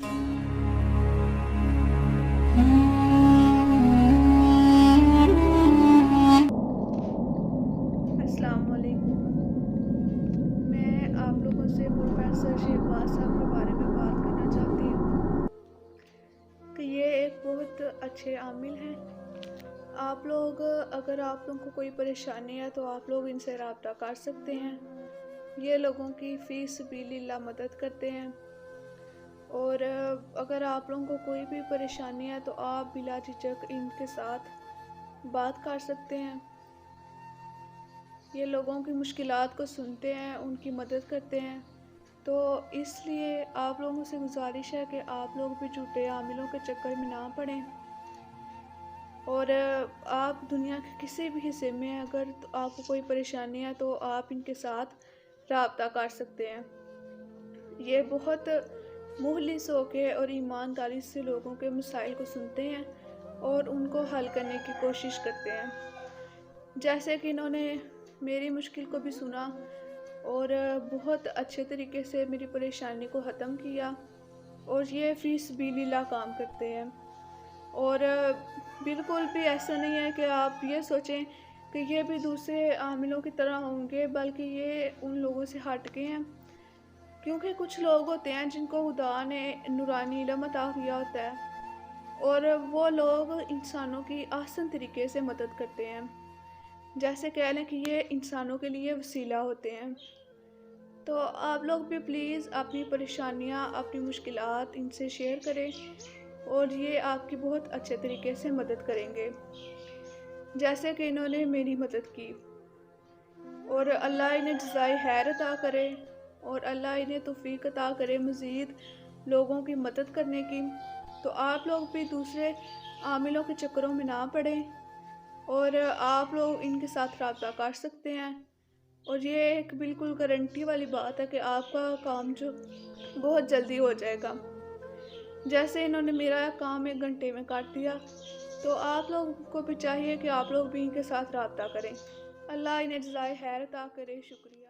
अस्सलाम वालेकुम। मैं आप लोगों से प्रोफेसर शहबाज साहब के बारे में बात करना चाहती हूँ कि ये एक बहुत अच्छे आमिल हैं। आप लोग, अगर आप लोगों को कोई परेशानी है तो आप लोग इनसे रब्ता कर सकते हैं। ये लोगों की फ़ी सबीलिल्लाह मदद करते हैं। और अगर आप लोगों को कोई भी परेशानी है तो आप बिला झिझक इनके साथ बात कर सकते हैं। ये लोगों की मुश्किलात को सुनते हैं, उनकी मदद करते हैं। तो इसलिए आप लोगों से गुजारिश है कि आप लोग भी झूठे आमिलों के चक्कर में ना पड़ें। और आप दुनिया के किसी भी हिस्से में हैं, अगर तो आपको कोई परेशानी है तो आप इनके साथ रब्ता कर सकते हैं। ये बहुत मुखलिस होकर और ईमानदारी से लोगों के मसाइल को सुनते हैं और उनको हल करने की कोशिश करते हैं। जैसे कि इन्होंने मेरी मुश्किल को भी सुना और बहुत अच्छे तरीके से मेरी परेशानी को ख़त्म किया। और ये फ़ी सबीलिल्लाह काम करते हैं। और बिल्कुल भी ऐसा नहीं है कि आप ये सोचें कि ये भी दूसरे आमिलों की तरह होंगे, बल्कि ये उन लोगों से हट के हैं। क्योंकि कुछ लोग होते हैं जिनको खुदा ने नूरानी इल्म अता किया होता है और वो लोग इंसानों की आसान तरीके से मदद करते हैं। जैसे कह लें कि ये इंसानों के लिए वसीला होते हैं। तो आप लोग भी प्लीज़ अपनी परेशानियाँ, अपनी मुश्किलात इनसे शेयर करें और ये आपकी बहुत अच्छे तरीके से मदद करेंगे, जैसे कि इन्होंने मेरी मदद की। और अल्लाह इन्हें जज़ाए खैर अता करे और अल्लाह इन्हें तौफ़ीक अता करे मज़ीद लोगों की मदद करने की। तो आप लोग भी दूसरे आमिलों के चक्करों में ना पड़ें और आप लोग इनके साथ रब्ता कर सकते हैं। और ये एक बिल्कुल गारंटी वाली बात है कि आपका काम जो बहुत जल्दी हो जाएगा। जैसे इन्होंने मेरा काम 1 घंटे में कर दिया, तो आप लोगों को भी चाहिए कि आप लोग भी इनके साथ रब्ता करें। अल्लाह इन्हें जज़ाए खैर अता करे। शुक्रिया।